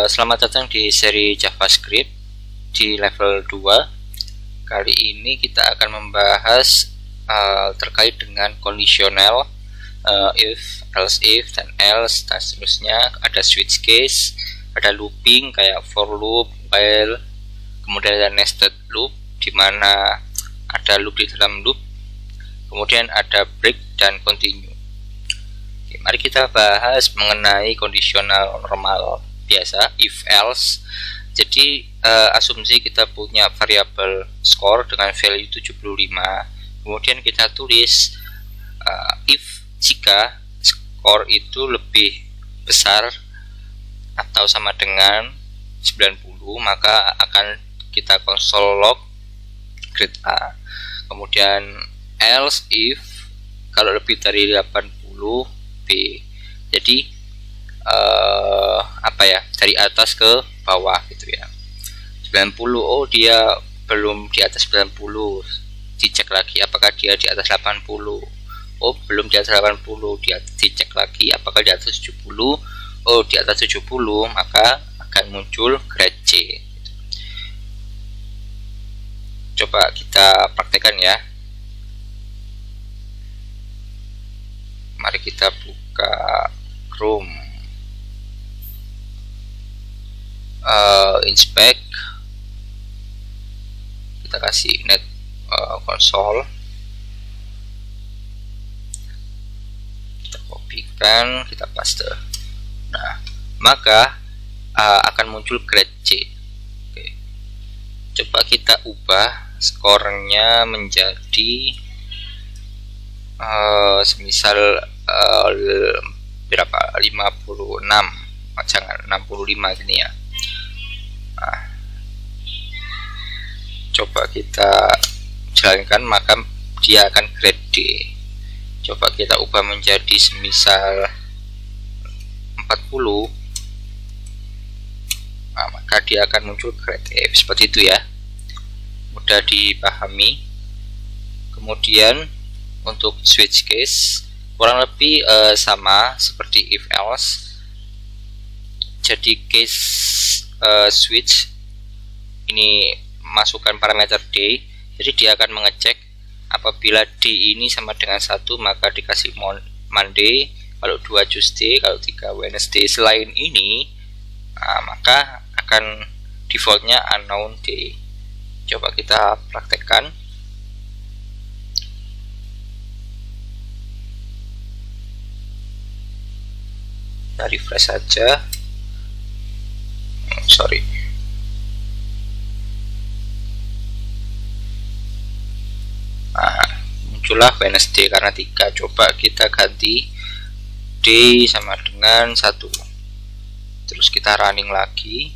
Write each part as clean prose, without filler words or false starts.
Selamat datang di seri JavaScript di level 2. Kali ini kita akan membahas terkait dengan kondisional, if, else if, dan else, dan seterusnya. Ada switch case, ada looping kayak for loop, while, kemudian ada nested loop di mana ada loop di dalam loop, kemudian ada break dan continue. Oke, mari kita bahas mengenai kondisional normal biasa, if else. Jadi asumsi kita punya variabel score dengan value 75, kemudian kita tulis if jika skor itu lebih besar atau sama dengan 90, maka akan kita konsol log grade A. Kemudian else if kalau lebih dari 80, B. Jadi dari atas ke bawah gitu ya. 90, oh dia belum di atas 90, dicek lagi apakah dia di atas 80. Oh belum di atas 80, dicek lagi apakah di atas 70. Oh di atas 70, maka akan muncul grade C. Coba kita praktekkan ya. Mari kita buka Chrome, inspect, kita kasih net console, kita kopikan, kita paste. Nah, maka akan muncul grade C. Oke. Coba kita ubah skornya menjadi semisal berapa, 56, jangan 65 gini ya. Nah, coba kita jalankan, maka dia akan grade D. Coba kita ubah menjadi semisal 40, nah, maka dia akan muncul grade E. Seperti itu ya, mudah dipahami. Kemudian untuk switch case kurang lebih sama seperti if else. Jadi case switch ini masukkan parameter D, jadi dia akan mengecek apabila D ini sama dengan 1 maka dikasih Monday, kalau 2 Tuesday, kalau 3 Wednesday. Selain ini maka akan defaultnya unknown day. Coba kita praktekkan. Kita refresh saja. Sorry. Nah, muncullah Wednesday karena 3. Coba kita ganti D sama dengan 1. Terus kita running lagi.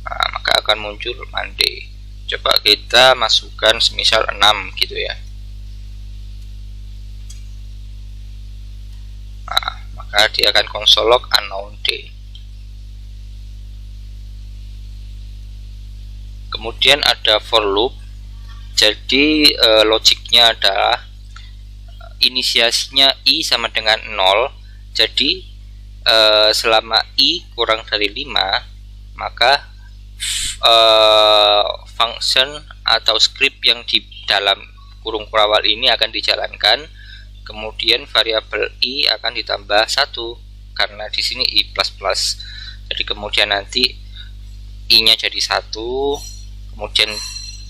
Nah, maka akan muncul Monday. Coba kita masukkan semisal 6 gitu ya. Nah, dia akan console log unknown day. Kemudian ada for loop. Jadi logiknya adalah inisiasinya i sama dengan 0. Jadi selama i kurang dari 5, maka function atau script yang di dalam kurung kurawal ini akan dijalankan. Kemudian variabel i akan ditambah 1 karena di sini i++. Jadi kemudian nanti i-nya jadi 1, kemudian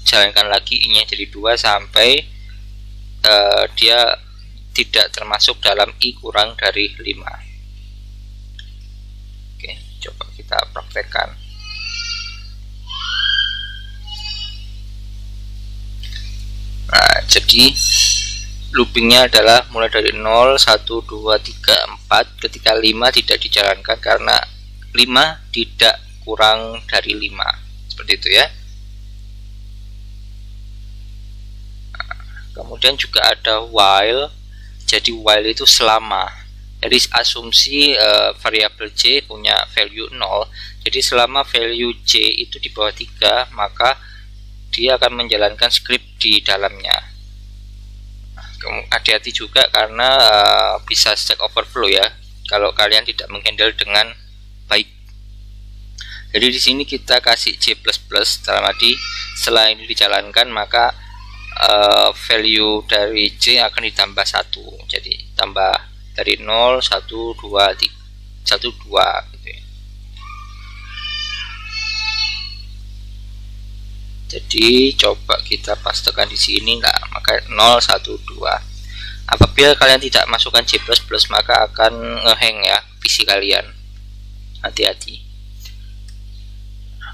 jalankan lagi i-nya jadi 2 sampai dia tidak termasuk dalam i kurang dari 5. Oke, coba kita praktekkan. Nah, jadi loopingnya adalah mulai dari 0, 1, 2, 3, 4 ketika 5 tidak dijalankan karena 5 tidak kurang dari 5. Seperti itu ya. Nah, kemudian juga ada while. Jadi while itu selama. Jadi asumsi variabel C punya value 0. Jadi selama value C itu di bawah 3, maka dia akan menjalankan script di dalamnya. Hati-hati juga karena bisa stack overflow ya. kalau kalian tidak menghandle dengan baik. Jadi di sini kita kasih C++, dalam arti setelah ini dijalankan maka value dari C akan ditambah 1. Jadi tambah dari 0, 1, 2, 1, 2 gitu ya. Jadi coba kita pastekan di sini, nah maka 0, 1, 2. Apabila kalian tidak masukkan C++ maka akan ngehang ya PC kalian, hati-hati.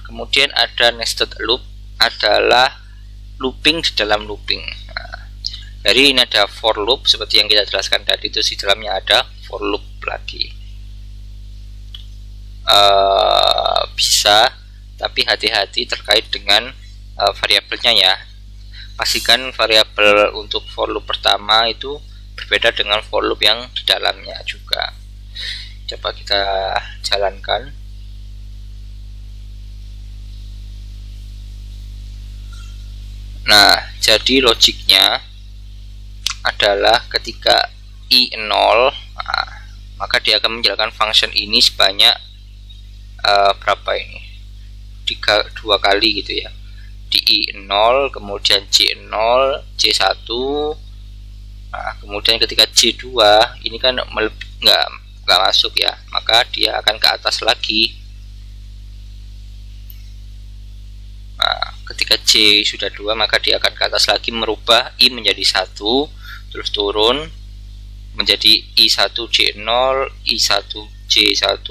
Kemudian ada nested loop, adalah looping di dalam looping. Nah, jadi ini ada for loop seperti yang kita jelaskan tadi, itu di dalamnya ada for loop lagi. Bisa, tapi hati-hati terkait dengan variabelnya ya. Pastikan variabel untuk for loop pertama itu berbeda dengan for loop yang di dalamnya juga. Coba kita jalankan. Nah, jadi logiknya adalah ketika i 0, nah, maka dia akan menjalankan function ini sebanyak berapa ini? 2 kali gitu ya. Di I0, kemudian C0, C1. Nah, kemudian ketika C2 ini kan nggak masuk ya, maka dia akan ke atas lagi. Nah, ketika C sudah 2 maka dia akan ke atas lagi, merubah I menjadi 1, terus turun menjadi I1 C0, I1 C1.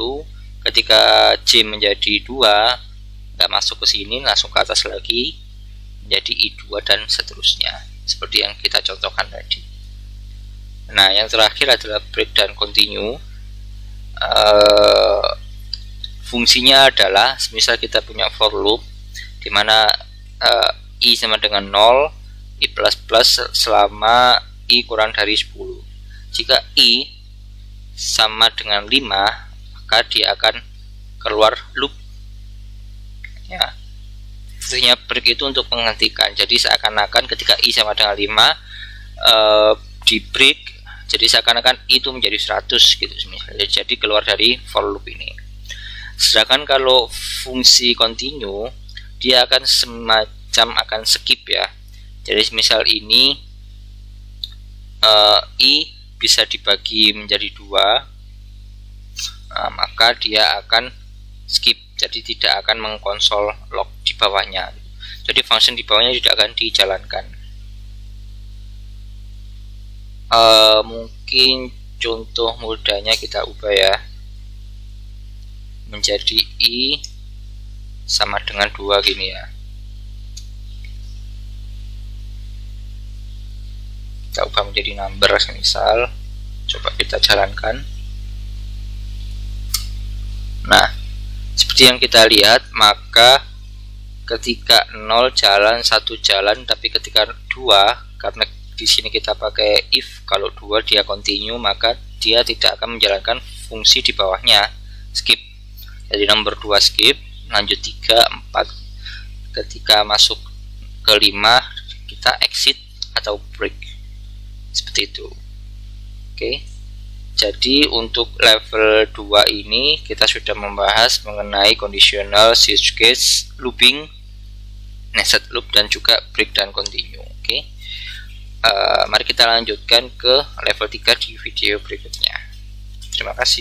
Ketika C menjadi 2 nggak masuk ke sini, langsung ke atas lagi menjadi I2 dan seterusnya, seperti yang kita contohkan tadi. Nah, yang terakhir adalah break dan continue. Fungsinya adalah misal kita punya for loop di mana I sama dengan 0, I plus plus selama I kurang dari 10. Jika I sama dengan 5 maka dia akan keluar loop ya. Fungsinya break itu untuk menghentikan. Jadi seakan-akan ketika I sama dengan 5 di break, jadi seakan-akan I itu menjadi 100 gitu misalnya. Jadi keluar dari for loop ini. Sedangkan kalau fungsi continue dia akan semacam akan skip ya. Jadi misal ini I bisa dibagi menjadi 2, nah, maka dia akan skip, jadi tidak akan mengkonsol log di bawahnya. Jadi function di bawahnya tidak akan dijalankan. Mungkin contoh mudahnya kita ubah ya menjadi I sama dengan 2 gini ya. Kita ubah menjadi number misal. Coba kita jalankan. Nah, seperti yang kita lihat, maka ketika 0 jalan, 1 jalan, tapi ketika 2, karena di sini kita pakai if, kalau 2 dia continue, maka dia tidak akan menjalankan fungsi di bawahnya, skip. Jadi nomor 2 skip, lanjut 3, 4. Ketika masuk ke 5, kita exit atau break. Seperti itu. Oke. Jadi untuk level 2 ini kita sudah membahas mengenai conditional, switch case, looping, nested loop, dan juga break dan continue. Oke. Mari kita lanjutkan ke level 3 di video berikutnya. Terima kasih.